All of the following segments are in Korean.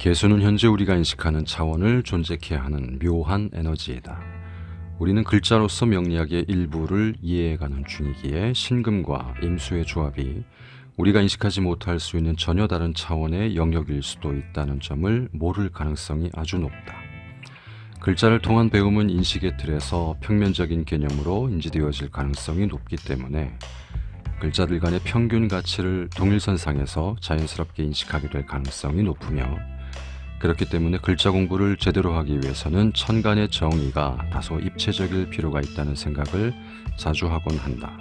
개수는 현재 우리가 인식하는 차원을 존재케 하는 묘한 에너지이다. 우리는 글자로서 명리학의 일부를 이해해가는 중이기에 신금과 임수의 조합이 우리가 인식하지 못할 수 있는 전혀 다른 차원의 영역일 수도 있다는 점을 모를 가능성이 아주 높다. 글자를 통한 배움은 인식의 틀에서 평면적인 개념으로 인지되어질 가능성이 높기 때문에 글자들 간의 평균 가치를 동일선상에서 자연스럽게 인식하게 될 가능성이 높으며, 그렇기 때문에 글자 공부를 제대로 하기 위해서는 천간의 정의가 다소 입체적일 필요가 있다는 생각을 자주 하곤 한다.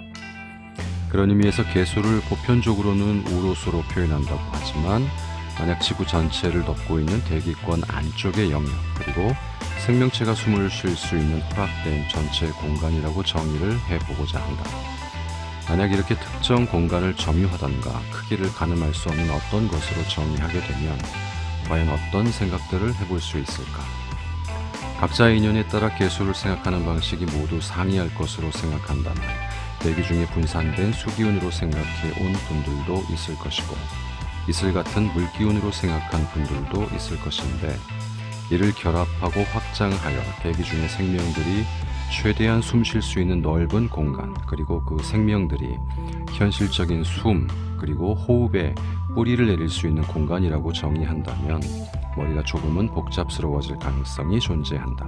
그런 의미에서 개수를 보편적으로는 우로수로 표현한다고 하지만, 만약 지구 전체를 덮고 있는 대기권 안쪽의 영역, 그리고 생명체가 숨을 쉴 수 있는 허락된 전체 공간이라고 정의를 해보고자 한다. 만약 이렇게 특정 공간을 점유하던가 크기를 가늠할 수 없는 어떤 것으로 정의하게 되면 과연 어떤 생각들을 해볼 수 있을까? 각자의 인연에 따라 개수를 생각하는 방식이 모두 상이할 것으로 생각한다면 대기 중에 분산된 수기운으로 생각해 온 분들도 있을 것이고, 이슬 같은 물기운으로 생각한 분들도 있을 것인데, 이를 결합하고 확장하여 대기 중의 생명들이 최대한 숨 쉴 수 있는 넓은 공간, 그리고 그 생명들이 현실적인 숨 그리고 호흡에 뿌리를 내릴 수 있는 공간이라고 정의한다면 머리가 조금은 복잡스러워질 가능성이 존재한다.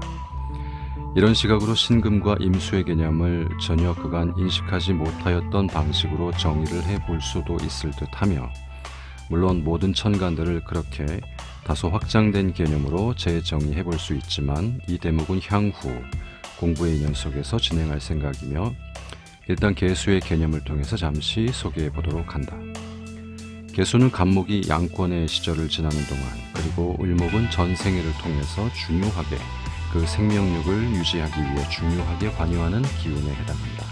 이런 시각으로 신금과 임수의 개념을 전혀 그간 인식하지 못하였던 방식으로 정의를 해볼 수도 있을 듯하며, 물론 모든 천간들을 그렇게 다소 확장된 개념으로 재정의해 볼 수 있지만, 이 대목은 향후 공부의 인연 속에서 진행할 생각이며, 일단 개수의 개념을 통해서 잠시 소개해 보도록 한다. 개수는 간목이 양권의 시절을 지나는 동안, 그리고 을목은 전생애를 통해서 중요하게 그 생명력을 유지하기 위해 중요하게 관여하는 기운에 해당한다.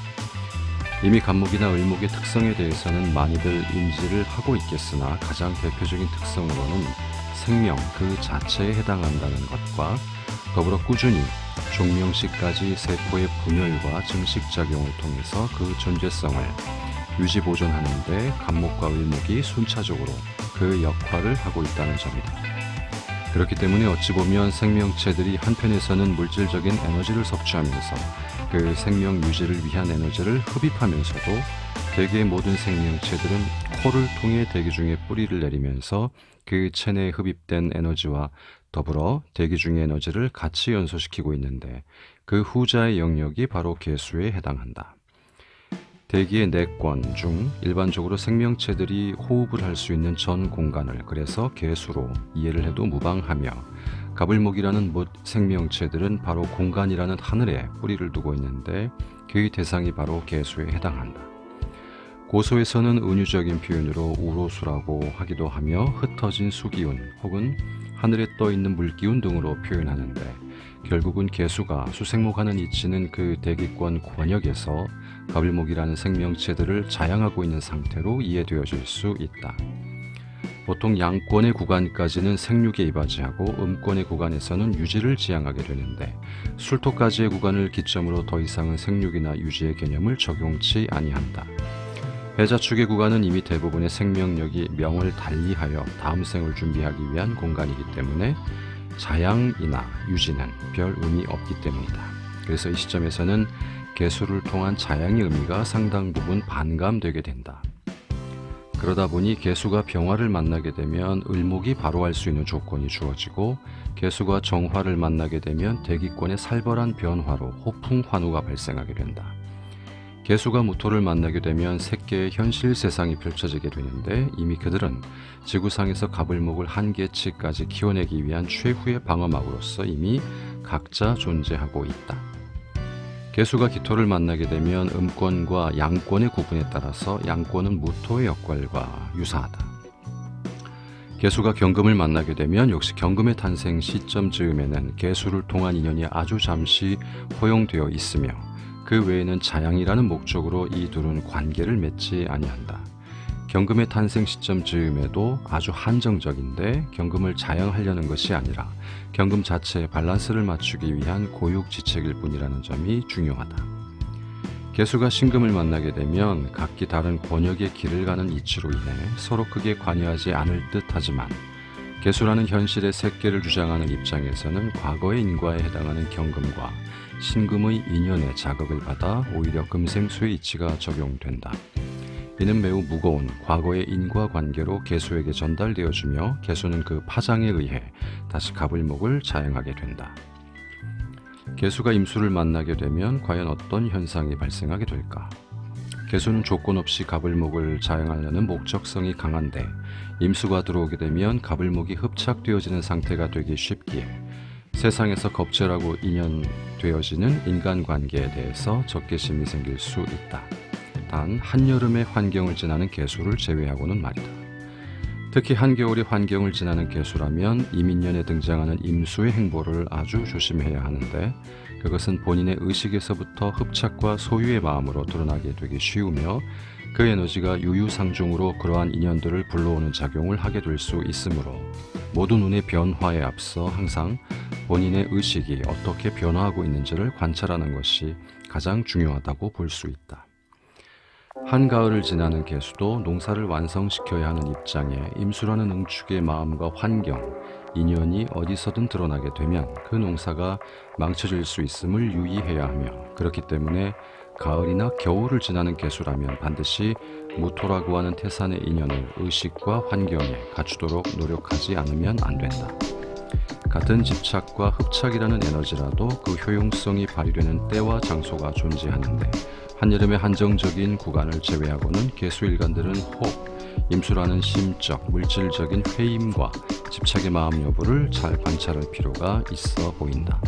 이미 간목이나 을목의 특성에 대해서는 많이들 인지를 하고 있겠으나, 가장 대표적인 특성으로는 생명 그 자체에 해당한다는 것과 더불어 꾸준히 종명시까지 세포의 분열과 증식작용을 통해서 그 존재성을 유지 보존하는 데 간목과 을목이 순차적으로 그 역할을 하고 있다는 점이다. 그렇기 때문에 어찌 보면 생명체들이 한편에서는 물질적인 에너지를 섭취하면서 그 생명 유지를 위한 에너지를 흡입하면서도, 대개의 모든 생명체들은 코를 통해 대기 중에 뿌리를 내리면서 그 체내에 흡입된 에너지와 더불어 대기 중의 에너지를 같이 연소시키고 있는데, 그 후자의 영역이 바로 개수에 해당한다. 대기의 내권 중 일반적으로 생명체들이 호흡을 할 수 있는 전 공간을 그래서 개수로 이해를 해도 무방하며, 가불목이라는 못 생명체들은 바로 공간이라는 하늘에 뿌리를 두고 있는데, 그의 대상이 바로 개수에 해당한다. 고소에서는 은유적인 표현으로 우로수라고 하기도 하며, 흩어진 수기운 혹은 하늘에 떠 있는 물기운 등으로 표현하는데, 결국은 개수가 수생목하는 이치는 그 대기권 권역에서 가불목이라는 생명체들을 자양하고 있는 상태로 이해되어질 수 있다. 보통 양권의 구간까지는 생육에 이바지하고 음권의 구간에서는 유지를 지향하게 되는데, 술토까지의 구간을 기점으로 더 이상은 생육이나 유지의 개념을 적용치 아니한다. 해자축의 구간은 이미 대부분의 생명력이 명을 달리하여 다음 생을 준비하기 위한 공간이기 때문에 자양이나 유지는 별 의미 없기 때문이다. 그래서 이 시점에서는 개수를 통한 자양의 의미가 상당 부분 반감되게 된다. 그러다 보니 개수가 병화를 만나게 되면 을목이 바로 할 수 있는 조건이 주어지고, 개수가 정화를 만나게 되면 대기권의 살벌한 변화로 호풍환우가 발생하게 된다. 개수가 무토를 만나게 되면 색계의 현실 세상이 펼쳐지게 되는데, 이미 그들은 지구상에서 가불목을 한계치까지 키워내기 위한 최후의 방어막으로서 이미 각자 존재하고 있다. 개수가 기토를 만나게 되면 음권과 양권의 구분에 따라서 양권은 무토의 역할과 유사하다. 개수가 경금을 만나게 되면 역시 경금의 탄생 시점 즈음에는 개수를 통한 인연이 아주 잠시 허용되어 있으며, 그 외에는 자양이라는 목적으로 이 둘은 관계를 맺지 아니한다. 경금의 탄생 시점 즈음에도 아주 한정적인데, 경금을 자양하려는 것이 아니라 경금 자체의 밸런스를 맞추기 위한 고육지책일 뿐이라는 점이 중요하다. 개수가 신금을 만나게 되면 각기 다른 권역의 길을 가는 이치로 인해 서로 크게 관여하지 않을 듯 하지만, 개수라는 현실의 새끼를 주장하는 입장에서는 과거의 인과에 해당하는 경금과 신금의 인연의 자극을 받아 오히려 금생수의 이치가 적용된다. 이는 매우 무거운 과거의 인과관계로 개수에게 전달되어주며 개수는 그 파장에 의해 다시 갑을목을 자행하게 된다. 개수가 임수를 만나게 되면 과연 어떤 현상이 발생하게 될까? 개수는 조건 없이 갑을목을 자행하려는 목적성이 강한데 임수가 들어오게 되면 갑을목이 흡착되어지는 상태가 되기 쉽기에 세상에서 겁제라고 인연되어지는 인간관계에 대해서 적개심이 생길 수 있다. 단 한여름의 환경을 지나는 개수를 제외하고는 말이다. 특히 한겨울의 환경을 지나는 개수라면 이민년에 등장하는 임수의 행보를 아주 조심해야 하는데 그것은 본인의 의식에서부터 흡착과 소유의 마음으로 드러나게 되기 쉬우며 그 에너지가 유유상종으로 그러한 인연들을 불러오는 작용을 하게 될 수 있으므로 모든 운의 변화에 앞서 항상 본인의 의식이 어떻게 변화하고 있는지를 관찰하는 것이 가장 중요하다고 볼 수 있다. 한가을을 지나는 개수도 농사를 완성시켜야 하는 입장에 임수라는 응축의 마음과 환경, 인연이 어디서든 드러나게 되면 그 농사가 망쳐질 수 있음을 유의해야 하며 그렇기 때문에 가을이나 겨울을 지나는 개수라면 반드시 무토라고 하는 태산의 인연을 의식과 환경에 갖추도록 노력하지 않으면 안 된다. 같은 집착과 흡착이라는 에너지라도 그 효용성이 발휘되는 때와 장소가 존재하는데 한여름의 한정적인 구간을 제외하고는 개수일간들은 혹 임수라는 심적, 물질적인 회임과 집착의 마음 여부를 잘 관찰할 필요가 있어 보인다.